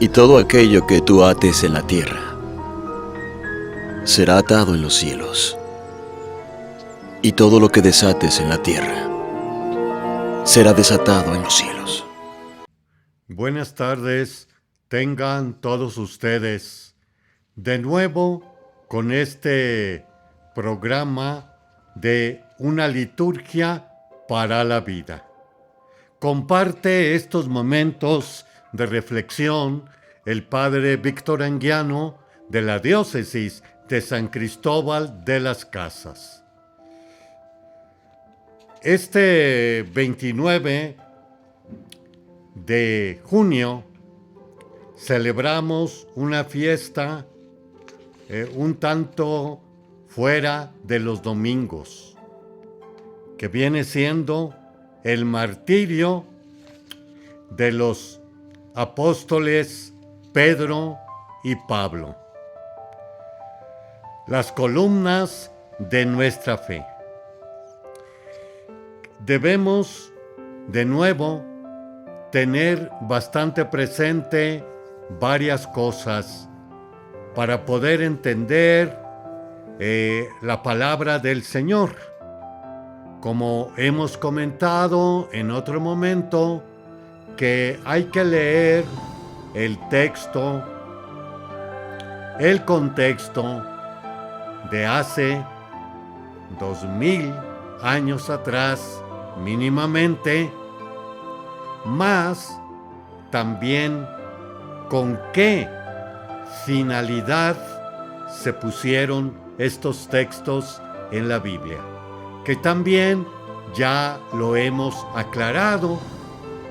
Y todo aquello que tú ates en la tierra será atado en los cielos, y todo lo que desates en la tierra será desatado en los cielos. Buenas tardes, tengan todos ustedes de nuevo con este programa de una liturgia para la vida. Comparte estos momentos de reflexión el padre Víctor Anguiano de la diócesis de San Cristóbal de las Casas. Este 29 de junio celebramos una fiesta un tanto fuera de los domingos, que viene siendo el martirio de los apóstoles Pedro y Pablo, las columnas de nuestra fe. Debemos, de nuevo, tener bastante presente varias cosas para poder entender la palabra del Señor. Como hemos comentado en otro momento, que hay que leer el texto, el contexto de hace 2000 años atrás, mínimamente, más también con qué finalidad se pusieron estos textos en la Biblia, que también ya lo hemos aclarado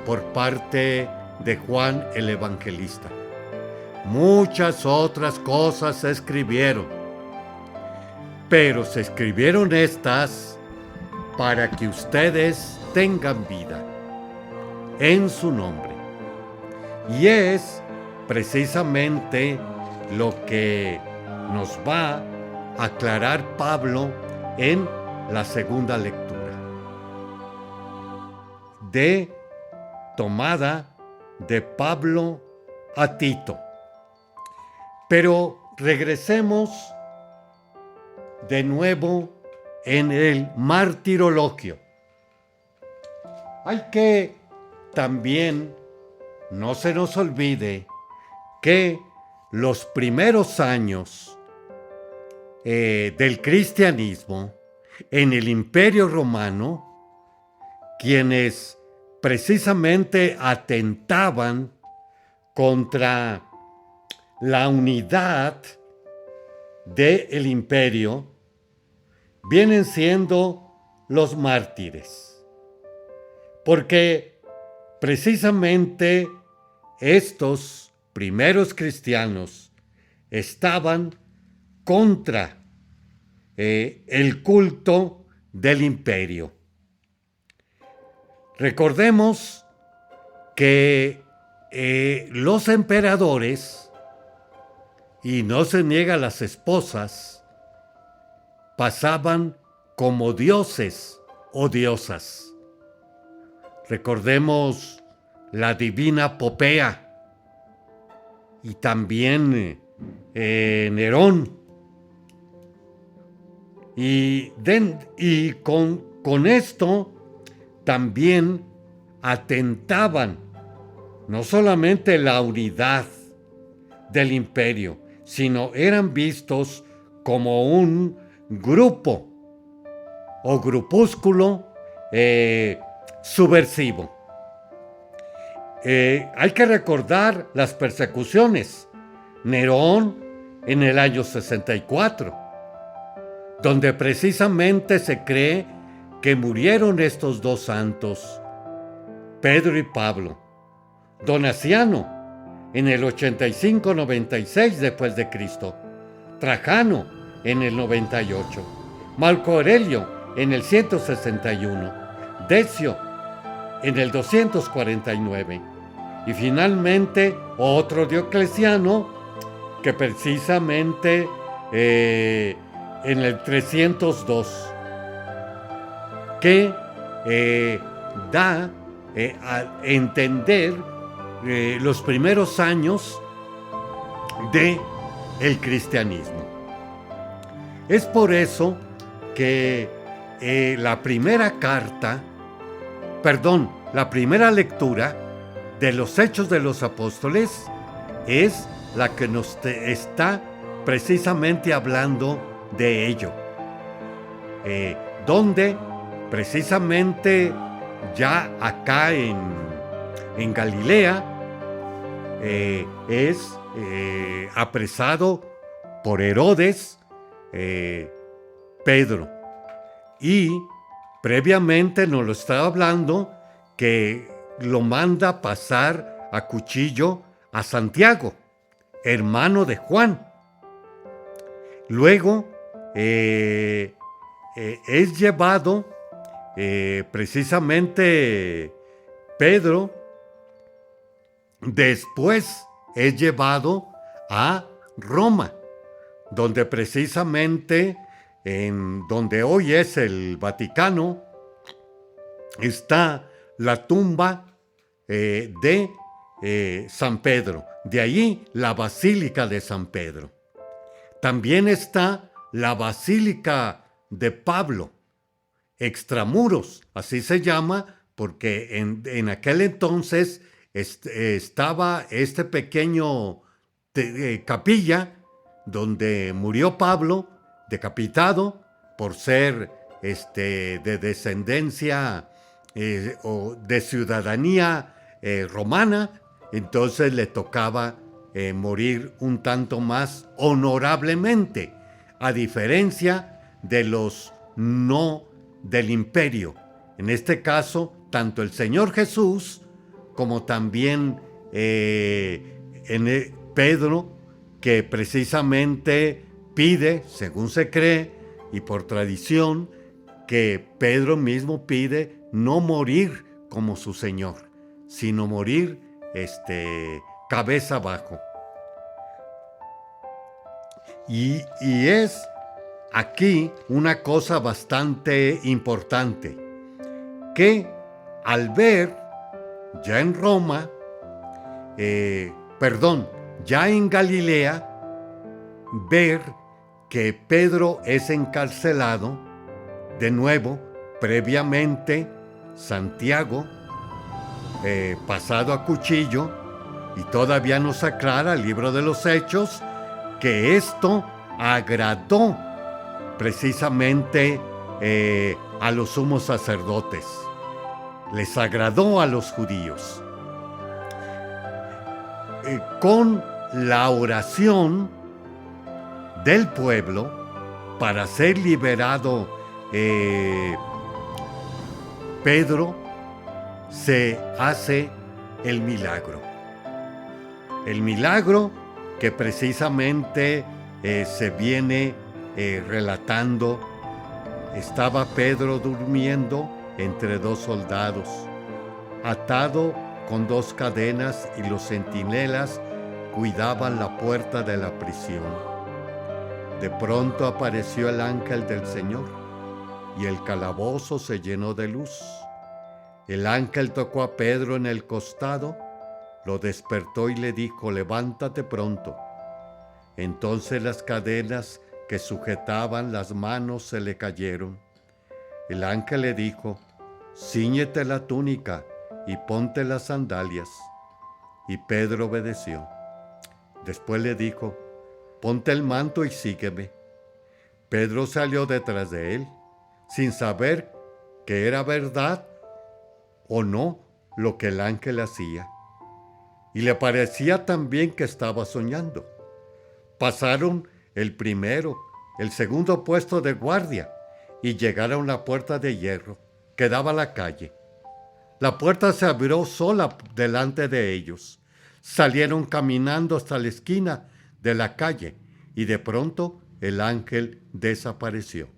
por parte de Juan el Evangelista. Muchas otras cosas se escribieron, pero se escribieron estas para que ustedes tengan vida en su nombre. Y es precisamente lo que nos va a aclarar Pablo en la segunda lectura, tomada de Pablo a Tito. Pero regresemos de nuevo en el martirologio. Hay que también, no se nos olvide, que los primeros años del cristianismo en el Imperio Romano, quienes precisamente atentaban contra la unidad del imperio, vienen siendo los mártires, porque precisamente estos primeros cristianos estaban contra el culto del imperio. Recordemos que los emperadores, y no se niega las esposas, pasaban como dioses o diosas. Recordemos la divina Popea y también Nerón. Y con esto también atentaban no solamente la unidad del imperio, sino eran vistos como un grupo o grupúsculo subversivo. Hay que recordar las persecuciones. Nerón en el año 64, donde precisamente se cree que murieron estos dos santos, Pedro y Pablo. Donaciano en el 85-96 después de Cristo. Trajano en el 98. Marco Aurelio en el 161. Decio en el 249. Y finalmente otro Diocleciano que precisamente en el 302, que da a entender los primeros años de el cristianismo. Es por eso que la primera lectura de los Hechos de los Apóstoles es la que nos está precisamente hablando de ello, donde precisamente ya acá en Galilea es apresado por Herodes Pedro, y previamente nos lo estaba hablando que lo manda pasar a cuchillo a Santiago, hermano de Juan. Luego es llevado precisamente Pedro, después es llevado a Roma, donde precisamente en donde hoy es el Vaticano está la tumba de San Pedro. De allí la Basílica de San Pedro. También está la Basílica de Pablo, extramuros, así se llama, porque en aquel entonces estaba este pequeño capilla donde murió Pablo, decapitado por ser de descendencia o de ciudadanía romana. Entonces le tocaba morir un tanto más honorablemente, a diferencia de los no del imperio. En este caso, tanto el Señor Jesús como también Pedro, que precisamente pide, según se cree y por tradición, que Pedro mismo pide no morir como su Señor, sino morir cabeza abajo. Y es aquí una cosa bastante importante, que al ver ya en Roma, ya en Galilea, ver que Pedro es encarcelado, de nuevo, previamente Santiago, pasado a cuchillo, y todavía nos aclara el libro de los Hechos que esto agradó precisamente a los sumos sacerdotes, les agradó a los judíos. Con la oración del pueblo para ser liberado Pedro, se hace el milagro. El milagro que precisamente se viene relatando. Estaba Pedro durmiendo entre dos soldados, atado con dos cadenas, y los centinelas cuidaban la puerta de la prisión. De pronto apareció el ángel del Señor, y el calabozo se llenó de luz. El ángel tocó a Pedro en el costado, lo despertó y le dijo: levántate pronto. Entonces las cadenas que sujetaban las manos se le cayeron. El ángel le dijo: cíñete la túnica y ponte las sandalias. Y Pedro obedeció. Después le dijo: ponte el manto y sígueme. Pedro salió detrás de él, sin saber que era verdad o no lo que el ángel hacía. Y le parecía también que estaba soñando. Pasaron el primero, el segundo puesto de guardia, y llegaron a la puerta de hierro que daba a la calle. La puerta se abrió sola delante de ellos. Salieron caminando hasta la esquina de la calle, y de pronto el ángel desapareció.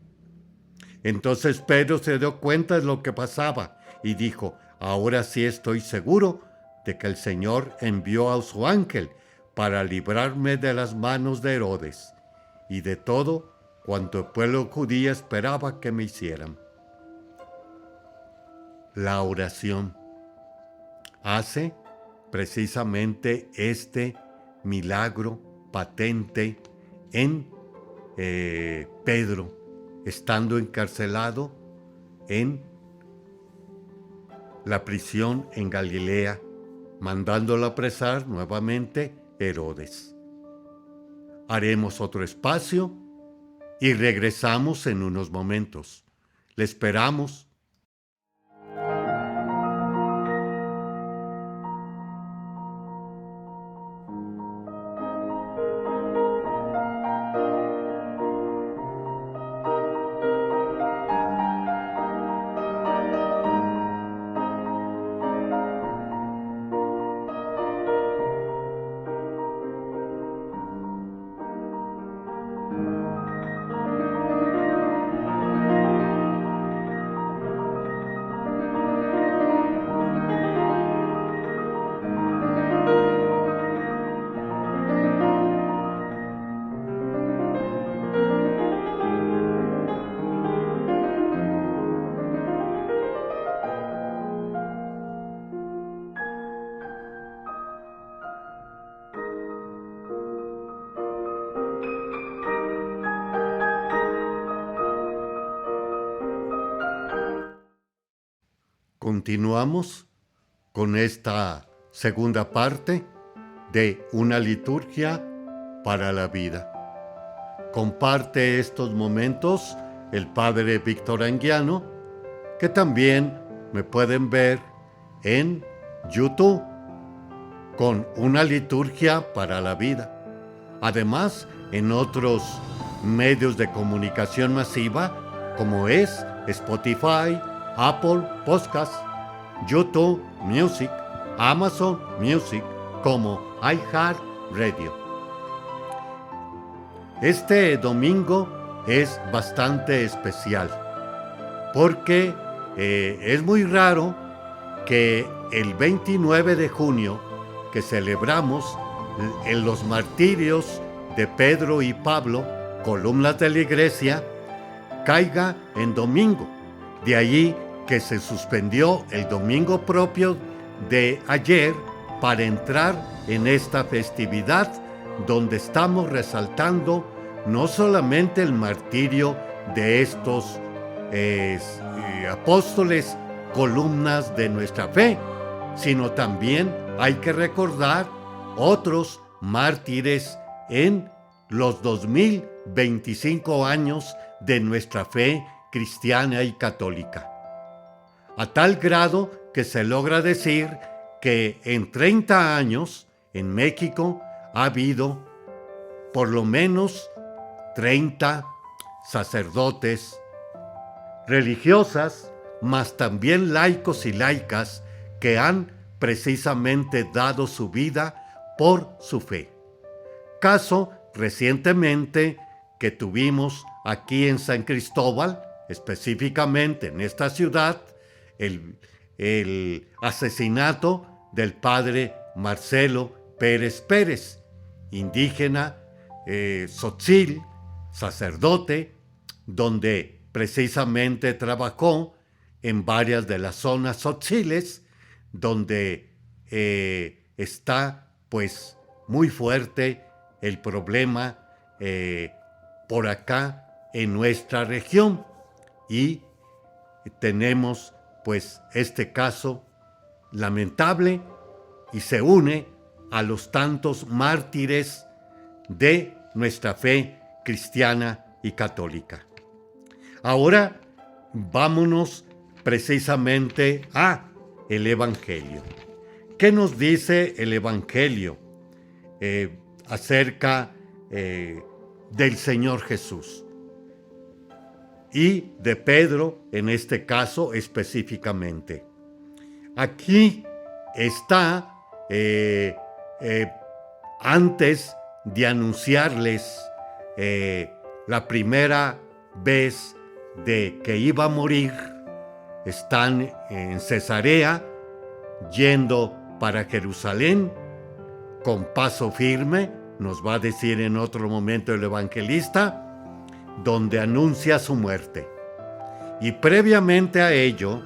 Entonces Pedro se dio cuenta de lo que pasaba y dijo: ahora sí estoy seguro de que el Señor envió a su ángel para librarme de las manos de Herodes y de todo cuanto el pueblo judío esperaba que me hicieran. La oración. hace precisamente este milagro patente en Pedro, estando encarcelado en la prisión en Galilea, mandándolo a apresar nuevamente Herodes. Haremos otro espacio y regresamos en unos momentos. Le esperamos. Continuamos con esta segunda parte de una liturgia para la vida. Comparte estos momentos el padre Víctor Anguiano, que también me pueden ver en YouTube con una liturgia para la vida. Además, en otros medios de comunicación masiva como es Spotify, Apple Podcasts, YouTube Music, Amazon Music, como iHeartRadio. Este domingo es bastante especial porque es muy raro que el 29 de junio, que celebramos en los martirios de Pedro y Pablo, columnas de la iglesia, caiga en domingo. De allí que se suspendió el domingo propio de ayer para entrar en esta festividad donde estamos resaltando no solamente el martirio de estos apóstoles, columnas de nuestra fe, sino también hay que recordar otros mártires en los 2025 años de nuestra fe cristiana y católica. A tal grado que se logra decir que en 30 años en México ha habido por lo menos 30 sacerdotes, religiosas, mas también laicos y laicas que han precisamente dado su vida por su fe. Caso recientemente que tuvimos aquí en San Cristóbal, específicamente en esta ciudad, el asesinato del padre Marcelo Pérez Pérez, indígena tzotzil, sacerdote, donde precisamente trabajó en varias de las zonas tzotziles, donde está pues muy fuerte el problema por acá en nuestra región, y tenemos pues este caso lamentable y se une a los tantos mártires de nuestra fe cristiana y católica. Ahora vámonos precisamente a el Evangelio. ¿Qué nos dice el Evangelio acerca del Señor Jesús? Y de Pedro, en este caso específicamente. Aquí está, antes de anunciarles la primera vez de que iba a morir, están en Cesarea, yendo para Jerusalén, con paso firme, nos va a decir en otro momento el evangelista, donde anuncia su muerte. Y previamente a ello,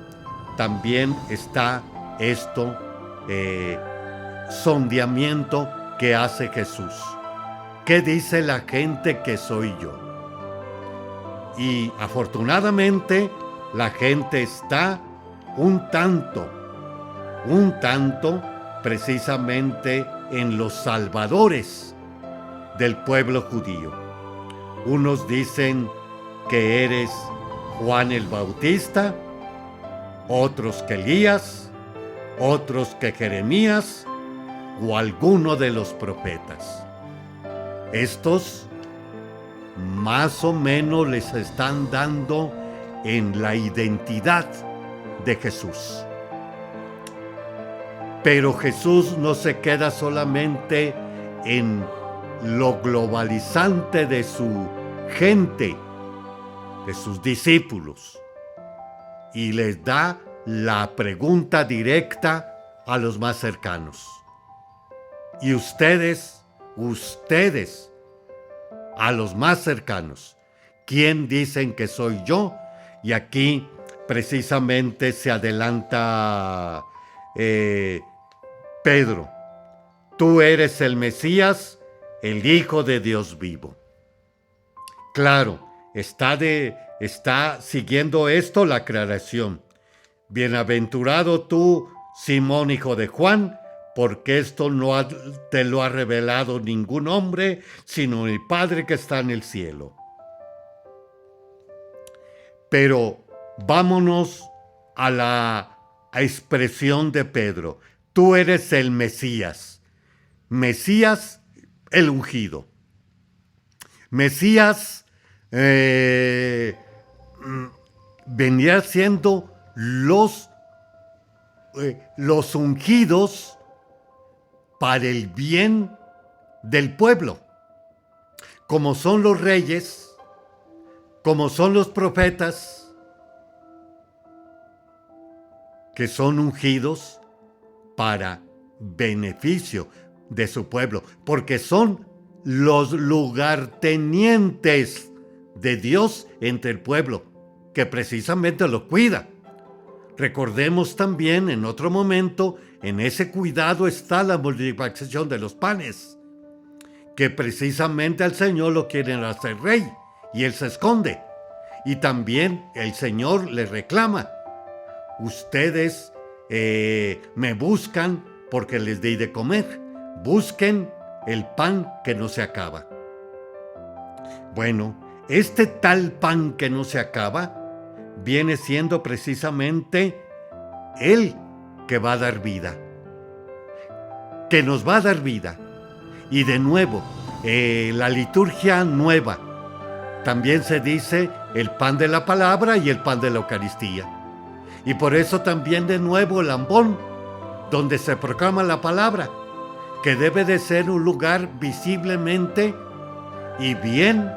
también está esto sondeamiento que hace Jesús. ¿Qué dice la gente que soy yo? Y afortunadamente la gente está un tanto precisamente en los salvadores del pueblo judío. Unos dicen que eres Juan el Bautista, otros que Elías, otros que Jeremías o alguno de los profetas. Estos más o menos les están dando en la identidad de Jesús. Pero Jesús no se queda solamente en lo globalizante de su gente, de sus discípulos, y les da la pregunta directa a los más cercanos. Y ustedes, a los más cercanos, ¿quién dicen que soy yo? Y aquí precisamente se adelanta Pedro. Tú eres el Mesías, el Hijo de Dios vivo. Claro, está siguiendo esto la aclaración. Bienaventurado tú, Simón, hijo de Juan, porque esto no te lo ha revelado ningún hombre, sino el Padre que está en el cielo. Pero vámonos a la expresión de Pedro. Tú eres el Mesías. Mesías, el ungido. Mesías venía siendo los ungidos para el bien del pueblo, como son los reyes, como son los profetas, que son ungidos para beneficio de su pueblo, porque son los lugartenientes de Dios entre el pueblo, que precisamente lo cuida. Recordemos también en otro momento, en ese cuidado está la multiplicación de los panes, que precisamente al Señor lo quieren hacer rey, y Él se esconde. Y también el Señor le reclama, ustedes me buscan porque les di de comer, busquen el pan que no se acaba. Bueno, este tal pan que no se acaba viene siendo precisamente Él que va a dar vida, que nos va a dar vida. Y de nuevo, la liturgia nueva, también se dice el pan de la palabra y el pan de la Eucaristía. Y por eso también de nuevo el ambón, donde se proclama la palabra, que debe de ser un lugar visiblemente y bien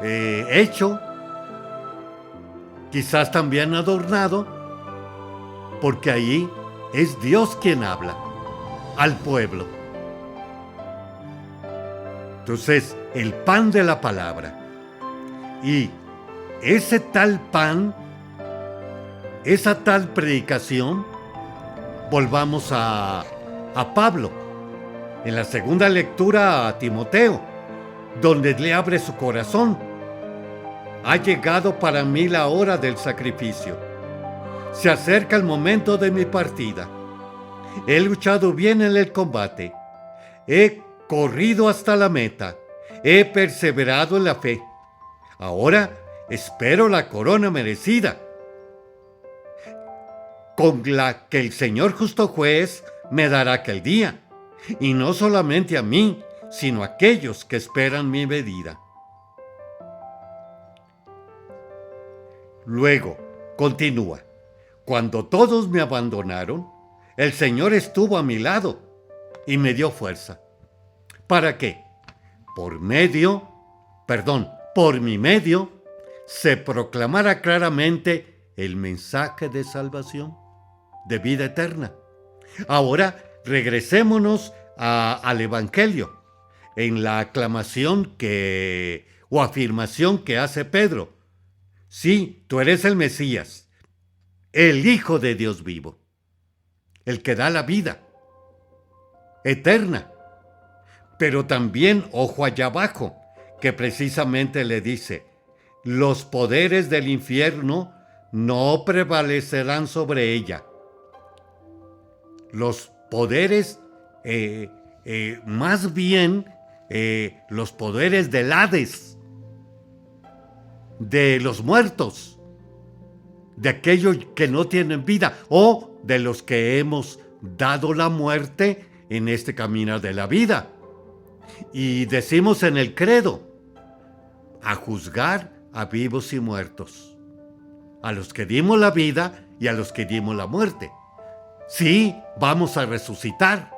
hecho, quizás también adornado, porque ahí es Dios quien habla al pueblo. Entonces, el pan de la palabra. Y ese tal pan, esa tal predicación, volvamos a Pablo, en la segunda lectura a Timoteo, donde le abre su corazón. Ha llegado para mí la hora del sacrificio. Se acerca el momento de mi partida. He luchado bien en el combate. He corrido hasta la meta. He perseverado en la fe. Ahora espero la corona merecida, con la que el Señor justo juez me dará aquel día. Y no solamente a mí, sino a aquellos que esperan mi venida. Luego, continúa, cuando todos me abandonaron, el Señor estuvo a mi lado y me dio fuerza. ¿Para qué? Por mi medio, se proclamara claramente el mensaje de salvación, de vida eterna. Ahora, regresémonos al Evangelio, en la aclamación o afirmación que hace Pedro. Sí, tú eres el Mesías, el Hijo de Dios vivo. el que da la vida eterna. Pero también, ojo allá abajo, que precisamente le dice, los poderes del infierno no prevalecerán sobre ella. Los poderes, más bien, los poderes del Hades, de los muertos, de aquellos que no tienen vida o de los que hemos dado la muerte en este camino de la vida. Y decimos en el credo, a juzgar a vivos y muertos, a los que dimos la vida y a los que dimos la muerte. Sí, vamos a resucitar,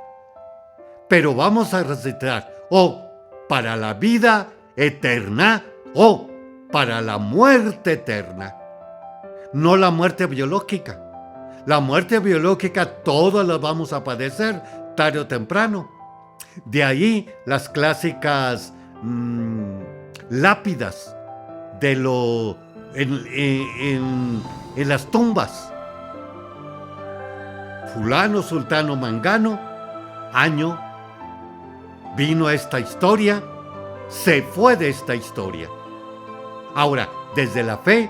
pero vamos a resucitar o para la vida eterna o para la muerte eterna. No la muerte biológica. La muerte biológica todos la vamos a padecer tarde o temprano. De ahí las clásicas lápidas de en las tumbas. Fulano, sultano, mangano, año, vino a esta historia, se fue de esta historia. Ahora, desde la fe,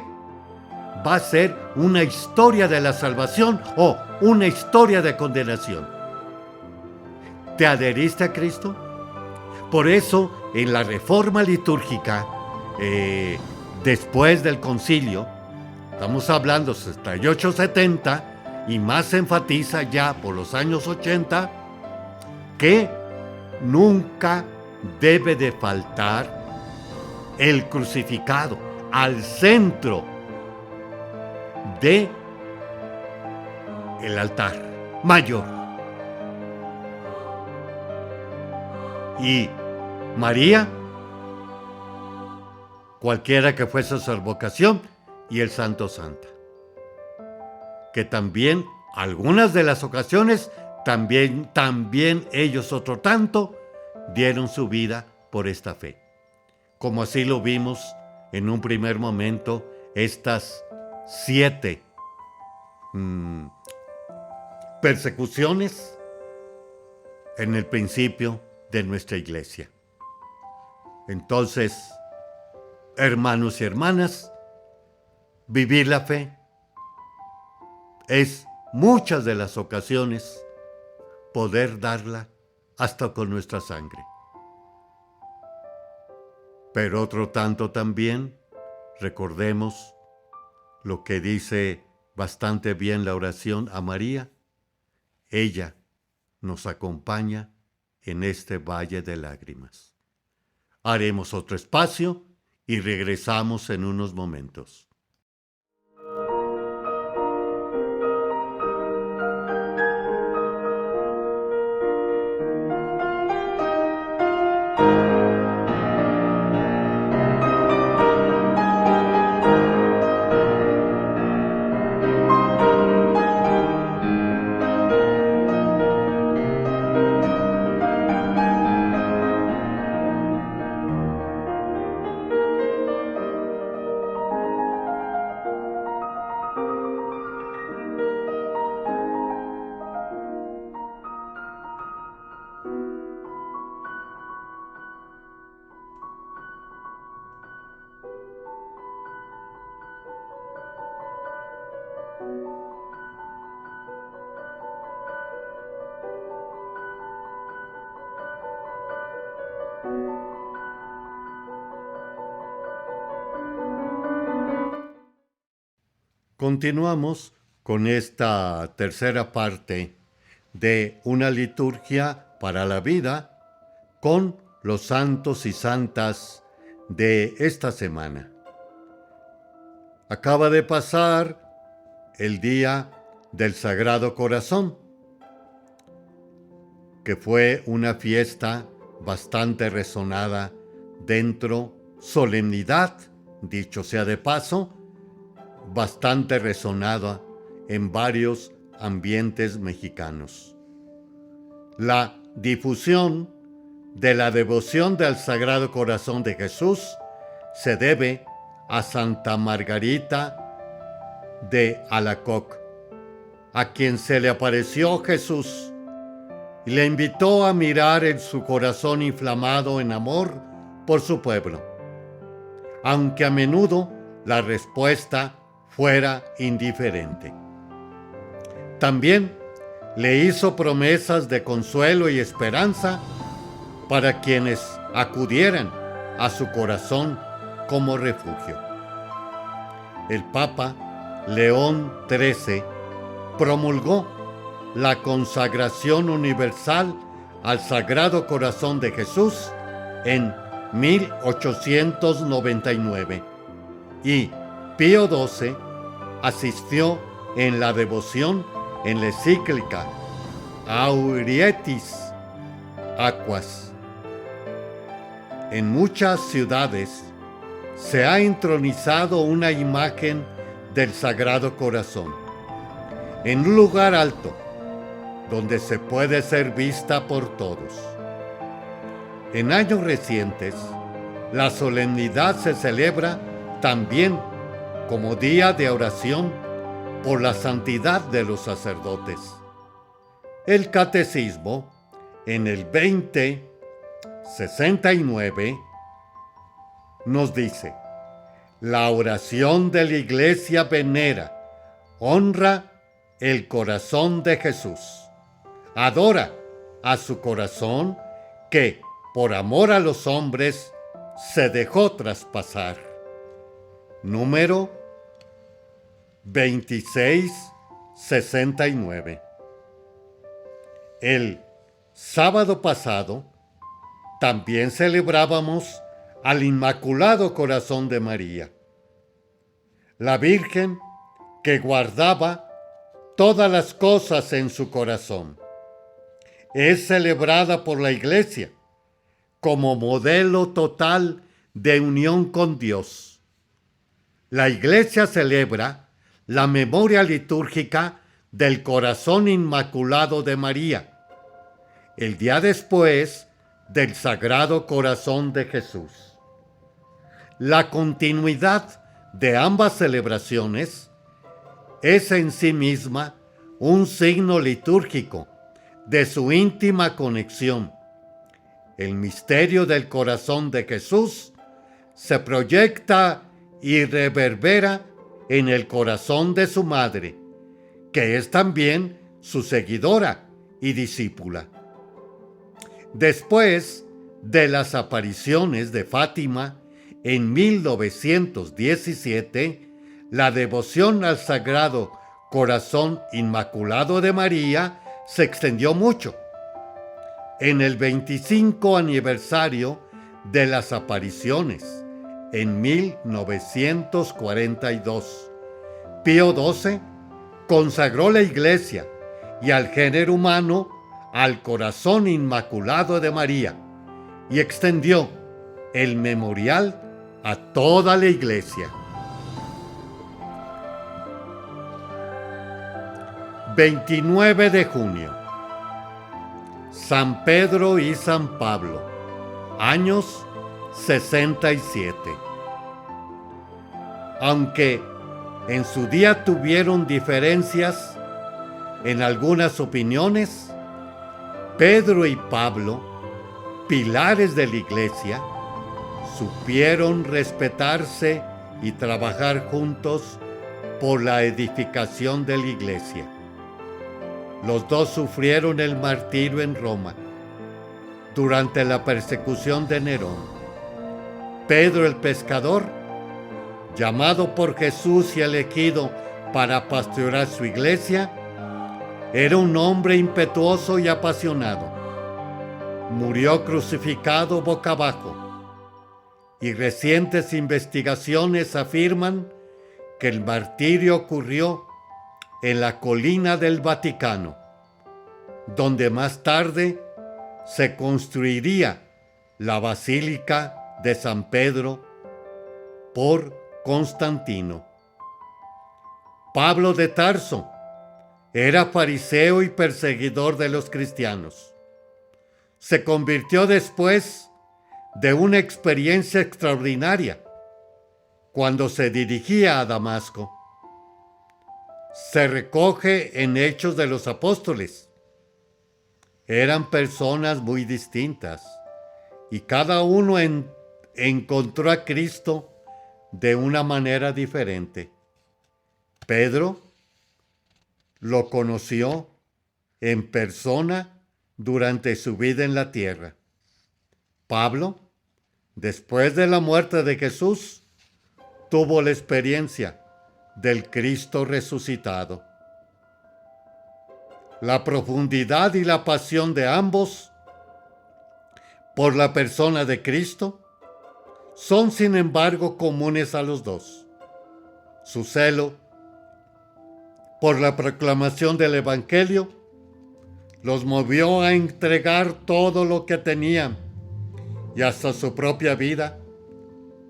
va a ser una historia de la salvación o una historia de condenación. ¿Te adheriste a Cristo? Por eso, en la reforma litúrgica, después del concilio, estamos hablando 68-70, y más se enfatiza ya por los años 80, que nunca debe de faltar el crucificado al centro de el altar mayor. Y María, cualquiera que fuese su vocación, y el Santo Santa, que también, algunas de las ocasiones, también ellos otro tanto, dieron su vida por esta fe. Como así lo vimos en un primer momento, estas 7 persecuciones en el principio de nuestra iglesia. Entonces, hermanos y hermanas, vivir la fe es muchas de las ocasiones poder darla hasta con nuestra sangre. Pero otro tanto también, recordemos lo que dice bastante bien la oración a María, ella nos acompaña en este valle de lágrimas. Haremos otro espacio y regresamos en unos momentos. Continuamos con esta tercera parte de una liturgia para la vida con los santos y santas de esta semana. Acaba de pasar el Día del Sagrado Corazón, que fue una fiesta bastante resonada dentro, solemnidad, dicho sea de paso, bastante resonada en varios ambientes mexicanos. La difusión de la devoción del Sagrado Corazón de Jesús se debe a Santa Margarita de Alacoque, a quien se le apareció Jesús y le invitó a mirar en su corazón inflamado en amor por su pueblo, aunque a menudo la respuesta fuera indiferente. También le hizo promesas de consuelo y esperanza para quienes acudieran a su corazón como refugio. El Papa León XIII promulgó la consagración universal al Sagrado Corazón de Jesús en 1899 y Pío XII asistió en la devoción en la encíclica Aurietis Aquas. En muchas ciudades se ha entronizado una imagen del Sagrado Corazón en un lugar alto donde se puede ser vista por todos. En años recientes, la solemnidad se celebra también como día de oración por la santidad de los sacerdotes. El Catecismo, en el 2069, nos dice: la oración de la Iglesia venera, honra el corazón de Jesús, adora a su corazón que, por amor a los hombres, se dejó traspasar. Número 2669. El sábado pasado también celebrábamos al Inmaculado Corazón de María, la Virgen que guardaba todas las cosas en su corazón. Es celebrada por la Iglesia como modelo total de unión con Dios. La Iglesia celebra la memoria litúrgica del Corazón Inmaculado de María, el día después del Sagrado Corazón de Jesús. La continuidad de ambas celebraciones es en sí misma un signo litúrgico de su íntima conexión. El misterio del corazón de Jesús se proyecta y reverbera en el corazón de su madre, que es también su seguidora y discípula. Después de las apariciones de Fátima en 1917, la devoción al Sagrado Corazón Inmaculado de María se extendió mucho. En el 25 aniversario de las apariciones, en 1942, Pío XII consagró la Iglesia y al género humano al Corazón Inmaculado de María y extendió el memorial a toda la Iglesia. 29 de junio. San Pedro y San Pablo, años 67. Aunque en su día tuvieron diferencias en algunas opiniones, Pedro y Pablo, pilares de la Iglesia, supieron respetarse y trabajar juntos por la edificación de la Iglesia. Los dos sufrieron el martirio en Roma durante la persecución de Nerón. Pedro el pescador, llamado por Jesús y elegido para pastorear su iglesia, era un hombre impetuoso y apasionado. Murió crucificado boca abajo, y recientes investigaciones afirman que el martirio ocurrió en la colina del Vaticano, donde más tarde se construiría la Basílica de San Pedro por Constantino. Pablo de Tarso era fariseo y perseguidor de los cristianos. Se convirtió después de una experiencia extraordinaria cuando se dirigía a Damasco. se recoge en Hechos de los Apóstoles. Eran personas muy distintas y cada uno encontró a Cristo de una manera diferente. Pedro lo conoció en persona durante su vida en la tierra. Pablo, después de la muerte de Jesús, tuvo la experiencia del Cristo resucitado. La profundidad y la pasión de ambos por la persona de Cristo son, sin embargo, comunes a los dos. Su celo por la proclamación del Evangelio los movió a entregar todo lo que tenían y hasta su propia vida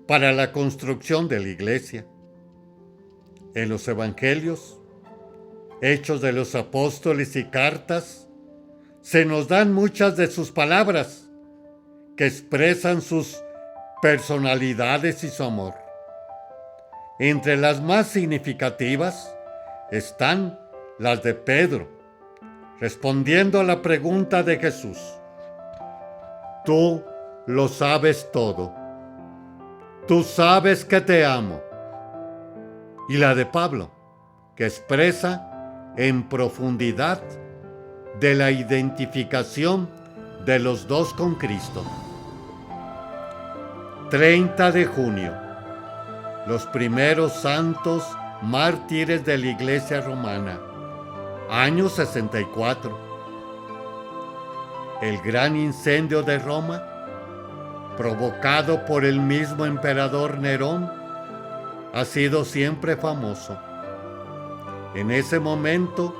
para la construcción de la iglesia. En los Evangelios, Hechos de los Apóstoles y cartas, se nos dan muchas de sus palabras que expresan sus personalidades y su amor. Entre las más significativas están las de Pedro, respondiendo a la pregunta de Jesús: tú lo sabes todo, tú sabes que te amo. Y la de Pablo, que expresa en profundidad de la identificación de los dos con Cristo. 30 de junio, los primeros santos mártires de la Iglesia romana, año 64. El gran incendio de Roma, provocado por el mismo emperador Nerón, ha sido siempre famoso. En ese momento,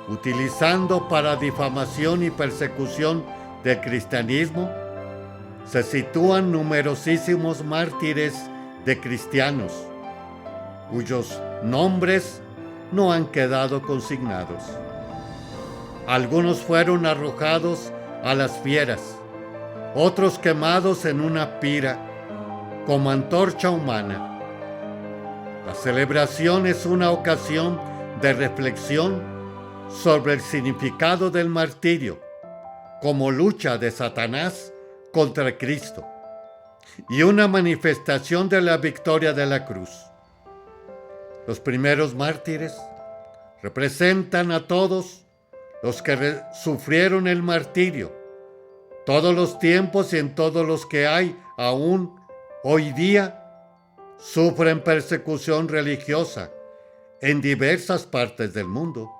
utilizando para difamación y persecución del cristianismo, se sitúan numerosísimos mártires de cristianos, cuyos nombres no han quedado consignados. Algunos fueron arrojados a las fieras, otros quemados en una pira como antorcha humana. La celebración es una ocasión de reflexión sobre el significado del martirio como lucha de Satanás contra Cristo y una manifestación de la victoria de la cruz. Los primeros mártires representan a todos los que sufrieron el martirio, todos los tiempos y en todos los que hay aún hoy día sufren persecución religiosa en diversas partes del mundo.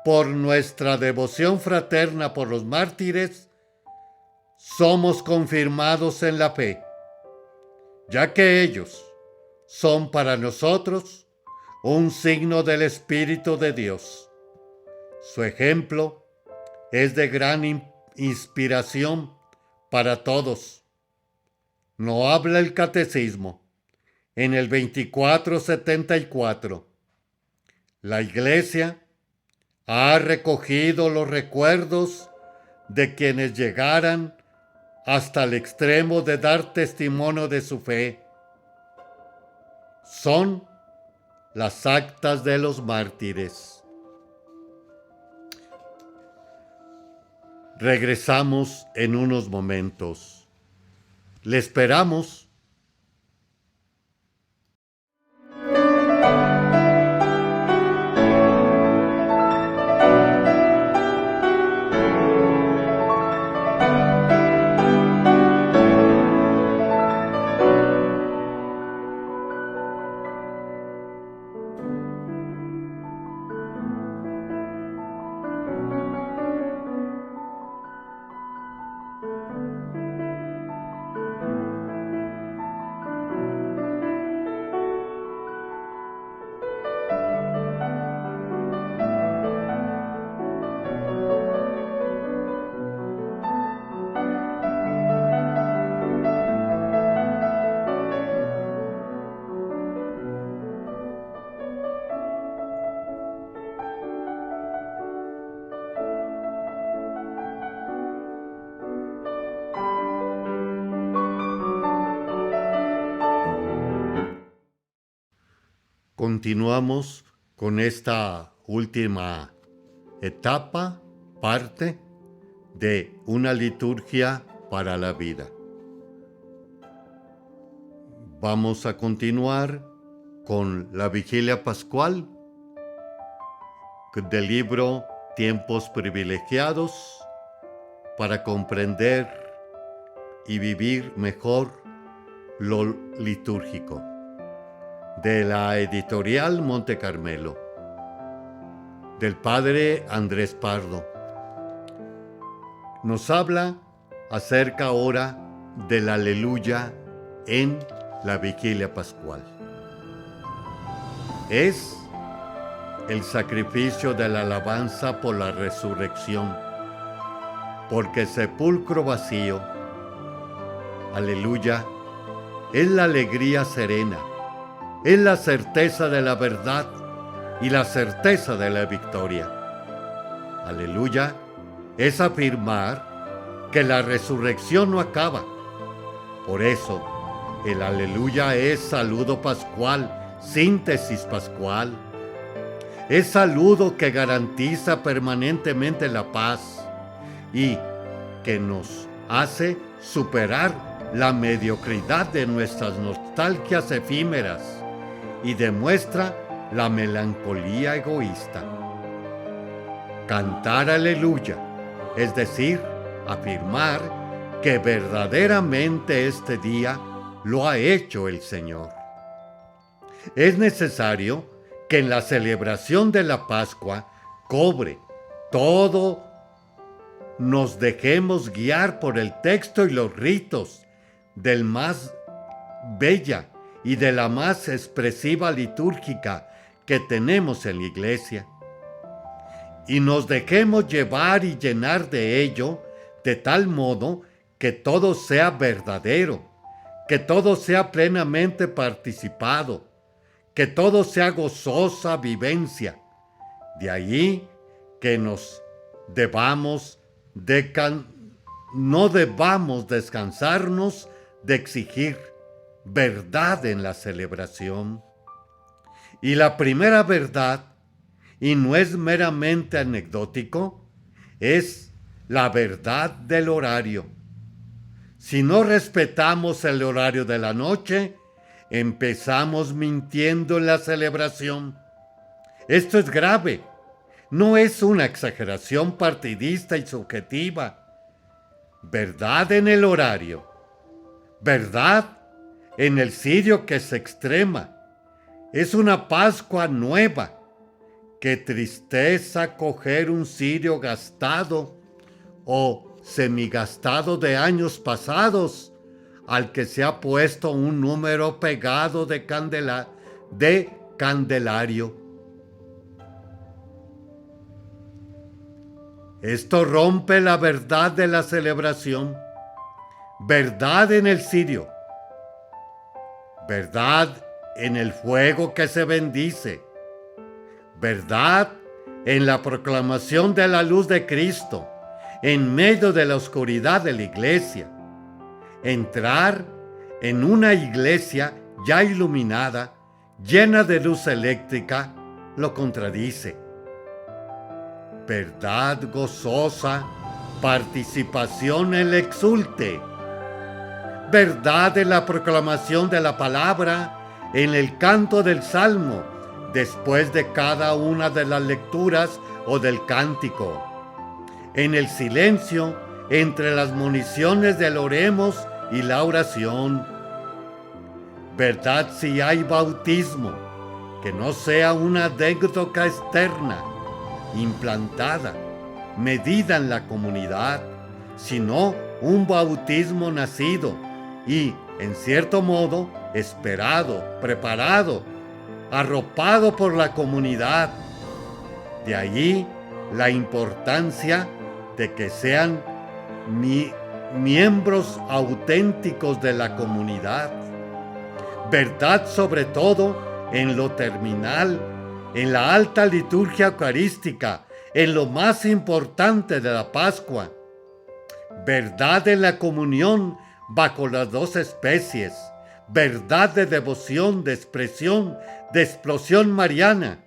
Por nuestra devoción fraterna por los mártires, somos confirmados en la fe, ya que ellos son para nosotros un signo del Espíritu de Dios. Su ejemplo es de gran inspiración para todos. No habla el Catecismo en el 2474. La Iglesia ha recogido los recuerdos de quienes llegaran hasta el extremo de dar testimonio de su fe. Son las actas de los mártires. Regresamos en unos momentos. Le esperamos. Continuamos con esta última etapa, parte de una liturgia para la vida. Vamos a continuar con la vigilia pascual del libro Tiempos Privilegiados para comprender y vivir mejor lo litúrgico, de la editorial Monte Carmelo, del padre Andrés Pardo. Nos habla acerca ahora del aleluya en la vigilia pascual. Es el sacrificio de la alabanza por la resurrección, porque el sepulcro vacío, aleluya, es la alegría serena, es la certeza de la verdad y la certeza de la victoria. Aleluya es afirmar que la resurrección no acaba. Por eso, el aleluya es saludo pascual, síntesis pascual. Es saludo que garantiza permanentemente la paz y que nos hace superar la mediocridad de nuestras nostalgias efímeras y demuestra la melancolía egoísta. Cantar aleluya, es decir, afirmar que verdaderamente este día lo ha hecho el Señor. Es necesario que en la celebración de la Pascua cobre todo, nos dejemos guiar por el texto y los ritos del más bella y de la más expresiva litúrgica que tenemos en la iglesia, y nos dejemos llevar y llenar de ello de tal modo que todo sea verdadero, que todo sea plenamente participado, que todo sea gozosa vivencia. De ahí que no debamos descansarnos de exigir verdad en la celebración. Y la primera verdad, y no es meramente anecdótico, es la verdad del horario. Si no respetamos el horario de la noche, empezamos mintiendo en la celebración. Esto es grave. No es una exageración partidista y subjetiva. Verdad en el horario. Verdad en el cirio que se extrema. Es una Pascua nueva. Qué tristeza coger un cirio gastado o semigastado de años pasados, al que se ha puesto un número pegado de candelario. Esto rompe la verdad de la celebración. Verdad en el cirio. Verdad en el fuego que se bendice. Verdad en la proclamación de la luz de Cristo en medio de la oscuridad de la iglesia. Entrar en una iglesia ya iluminada, llena de luz eléctrica, lo contradice. Verdad gozosa, participación en el exulte. Verdad en la proclamación de la palabra, en el canto del salmo, después de cada una de las lecturas o del cántico. En el silencio, entre las municiones del oremos y la oración. Verdad si hay bautismo, que no sea una anécdota externa, implantada, medida en la comunidad, sino un bautismo nacido y, en cierto modo, esperado, preparado, arropado por la comunidad. De allí la importancia de que sean miembros auténticos de la comunidad. Verdad sobre todo en lo terminal, en la alta liturgia eucarística, en lo más importante de la Pascua. Verdad en la comunión bajo las dos especies. Verdad de devoción, de expresión, de explosión mariana.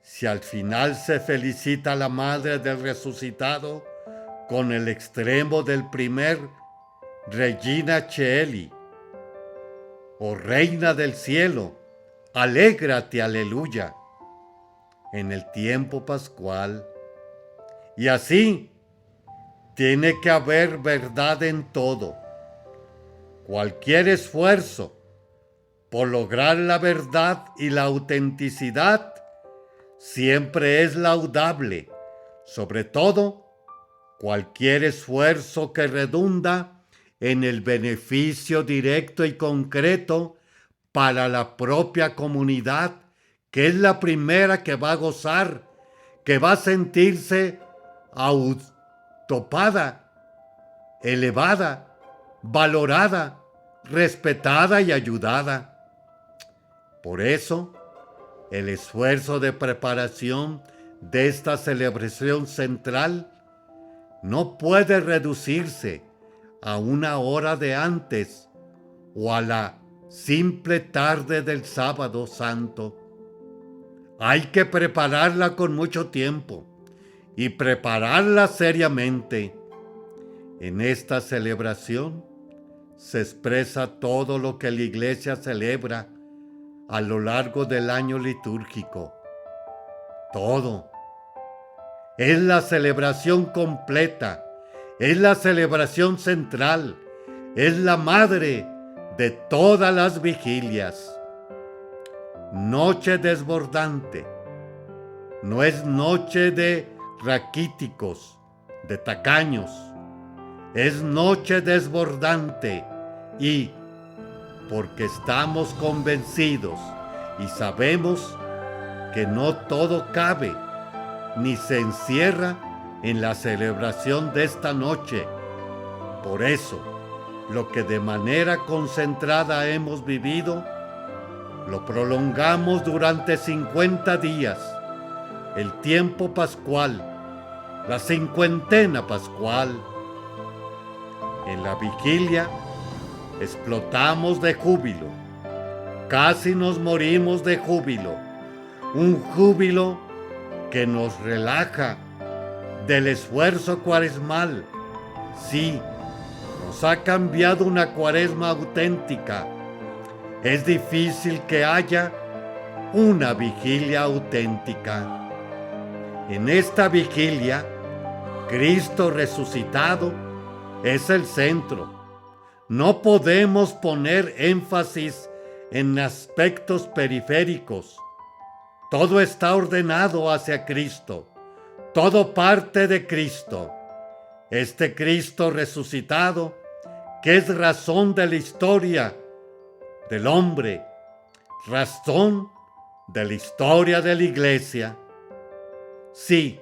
si al final se felicita a la madre del resucitado con el extremo del primer Regina Coeli, o Reina del Cielo, alégrate, aleluya, en el tiempo pascual. Y así tiene que haber verdad en todo. Cualquier esfuerzo por lograr la verdad y la autenticidad siempre es laudable, sobre todo cualquier esfuerzo que redunda en el beneficio directo y concreto para la propia comunidad, que es la primera que va a gozar, que va a sentirse autopada, elevada, valorada, respetada y ayudada. Por eso, el esfuerzo de preparación de esta celebración central no puede reducirse a una hora de antes o a la simple tarde del sábado santo. Hay que prepararla con mucho tiempo y prepararla seriamente. En esta celebración se expresa todo lo que la Iglesia celebra a lo largo del año litúrgico. Todo. Es la celebración completa, es la celebración central, es la madre de todas las vigilias. Noche desbordante. No es noche de raquíticos, de tacaños. Es noche desbordante y, porque estamos convencidos y sabemos que no todo cabe ni se encierra en la celebración de esta noche. Por eso, lo que de manera concentrada hemos vivido, lo prolongamos durante 50 días, el tiempo pascual, la cincuentena pascual. En la vigilia explotamos de júbilo, casi nos morimos de júbilo, un júbilo que nos relaja del esfuerzo cuaresmal. Sí, nos ha cambiado una cuaresma auténtica. Es difícil que haya una vigilia auténtica. En esta vigilia, Cristo resucitado es el centro. No podemos poner énfasis en aspectos periféricos. Todo está ordenado hacia Cristo. Todo parte de Cristo. Este Cristo resucitado, que es razón de la historia del hombre, razón de la historia de la Iglesia. Sí,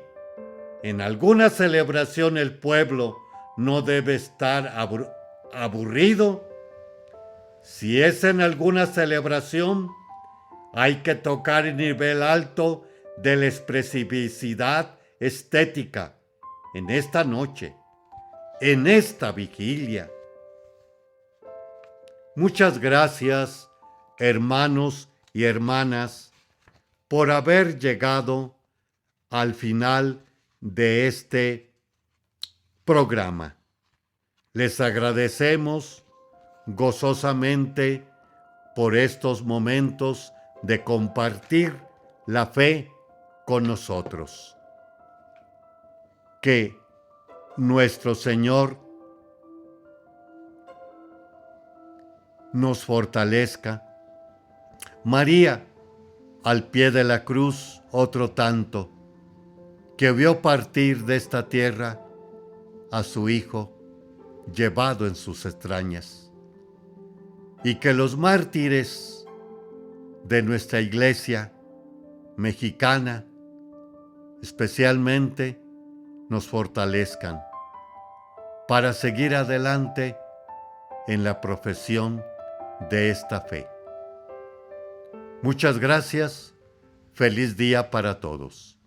en alguna celebración el pueblo no debe estar aburrido. Si es en alguna celebración, hay que tocar el nivel alto de la expresividad estética en esta noche, en esta vigilia. Muchas gracias, hermanos y hermanas, por haber llegado al final de este programa. Les agradecemos gozosamente por estos momentos de compartir la fe con nosotros. Que nuestro Señor nos fortalezca. María, al pie de la cruz, otro tanto, que vio partir de esta tierra a su Hijo llevado en sus entrañas. Y que los mártires de nuestra Iglesia mexicana especialmente nos fortalezcan para seguir adelante en la profesión de esta fe. Muchas gracias. Feliz día para todos.